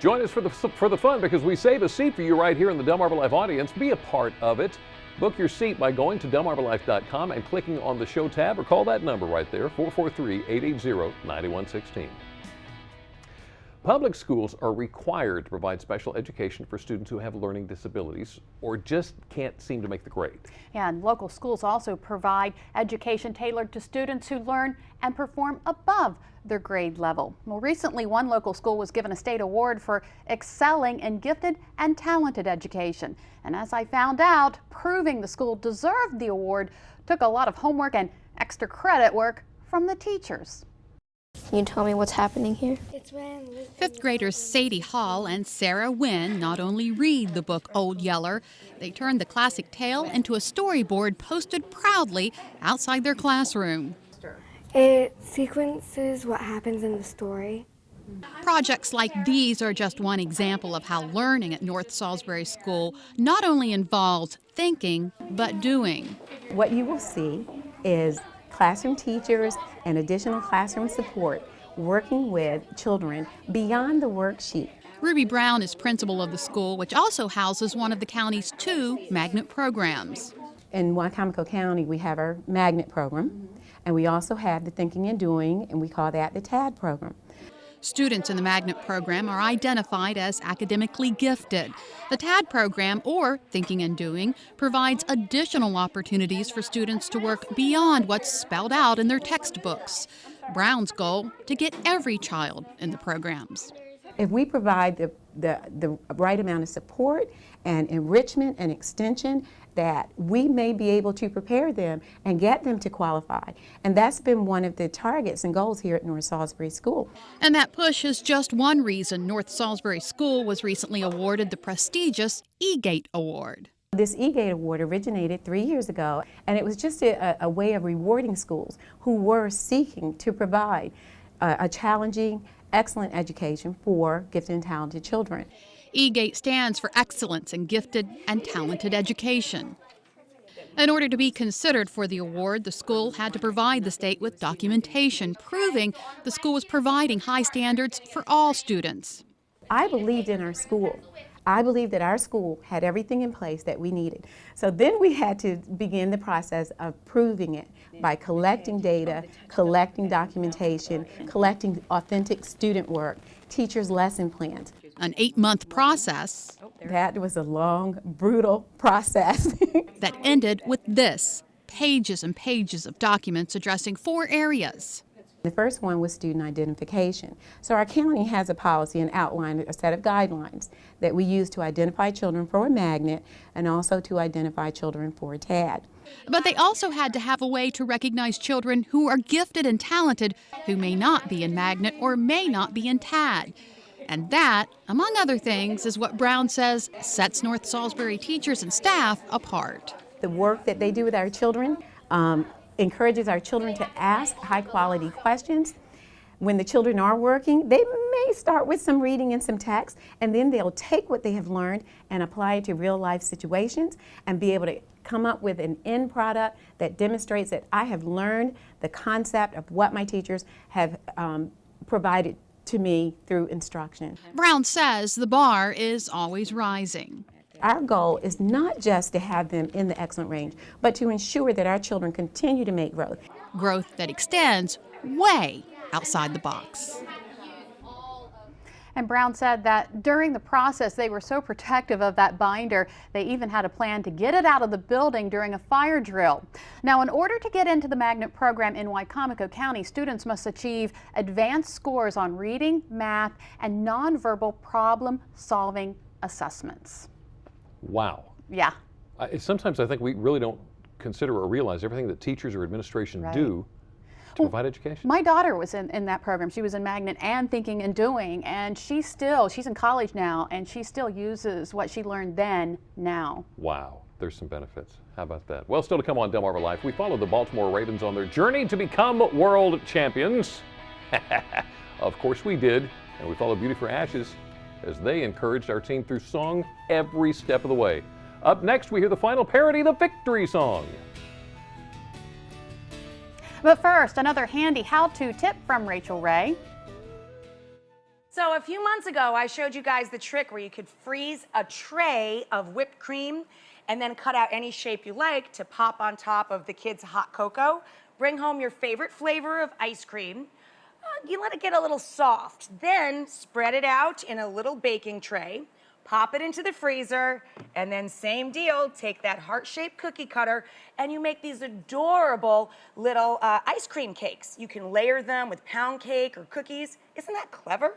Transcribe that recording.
Join us for the fun, because we save a seat for you right here in the Delmarva Life audience. Be a part of it. Book your seat by going to delmarvalife.com and clicking on the show tab, or call that number right there, 443-880-9116. Public schools are required to provide special education for students who have learning disabilities or just can't seem to make the grade. Yeah, and local schools also provide education tailored to students who learn and perform above their grade level. Well, recently one local school was given a state award for excelling in gifted and talented education. And as I found out, proving the school deserved the award took a lot of homework and extra credit work from the teachers. Can you tell me what's happening here? Fifth graders Sadie Hall and Sarah Wynn not only read the book Old Yeller, they turned the classic tale into a storyboard posted proudly outside their classroom. It sequences what happens in the story. Projects like these are just one example of how learning at North Salisbury School not only involves thinking, but doing. What you will see is classroom teachers and additional classroom support working with children beyond the worksheet. Ruby Brown is principal of the school, which also houses one of the county's 2 magnet programs. In Wycomico County, we have our magnet program, and we also have the Thinking and Doing, and we call that the TAD program. Students in the magnet program are identified as academically gifted. The TAD program, or Thinking and Doing, provides additional opportunities for students to work beyond what's spelled out in their textbooks. Brown's goal, to get every child in the programs. If we provide the right amount of support and enrichment and extension, that we may be able to prepare them and get them to qualify. And that's been one of the targets and goals here at North Salisbury School. And that push is just one reason North Salisbury School was recently awarded the prestigious E-Gate Award. This E-Gate Award originated 3 years ago, and it was just a way of rewarding schools who were seeking to provide a challenging, excellent education for gifted and talented children. E-Gate stands for Excellence in Gifted and Talented Education. In order to be considered for the award, the school had to provide the state with documentation proving the school was providing high standards for all students. I believed in our school. I believed that our school had everything in place that we needed. So then we had to begin the process of proving it by collecting data, collecting documentation, collecting authentic student work, teachers' lesson plans. An 8-month process. That was a long, brutal process. That ended with this, pages and pages of documents addressing 4 areas. The first one was student identification. So our county has a policy and outlined a set of guidelines that we use to identify children for a magnet and also to identify children for a TAD. But they also had to have a way to recognize children who are gifted and talented who may not be in magnet or may not be in TAD. And that, among other things, is what Brown says sets North Salisbury teachers and staff apart. The work that they do with our children encourages our children to ask high-quality questions. When the children are working, they may start with some reading and some text, and then they'll take what they have learned and apply it to real-life situations and be able to come up with an end product that demonstrates that I have learned the concept of what my teachers have provided to me through instruction. Brown says the bar is always rising. Our goal is not just to have them in the excellent range, but to ensure that our children continue to make growth. Growth that extends way outside the box. And Brown said that during the process, they were so protective of that binder, they even had a plan to get it out of the building during a fire drill. Now, in order to get into the magnet program in Wycomico County, students must achieve advanced scores on reading, math, and nonverbal problem-solving assessments. Wow. Yeah. Sometimes I think we really don't consider or realize everything that teachers or administration do to provide education. My daughter was in that program. She was in Magnet and Thinking and Doing, and she's in college now, and she still uses what she learned then now. Wow, there's some benefits. How about that? Well, still to come on Delmarva Life, we followed the Baltimore Ravens on their journey to become world champions. Of course we did, and we followed Beauty for Ashes as they encouraged our team through song every step of the way. Up next, we hear the final parody, the victory song. But first, another handy how-to tip from Rachel Ray. So a few months ago, I showed you guys the trick where you could freeze a tray of whipped cream and then cut out any shape you like to pop on top of the kids' hot cocoa. Bring home your favorite flavor of ice cream. You let it get a little soft. Then spread it out in a little baking tray. Pop it into the freezer, and then same deal, take that heart-shaped cookie cutter, and you make these adorable little ice cream cakes. You can layer them with pound cake or cookies. Isn't that clever?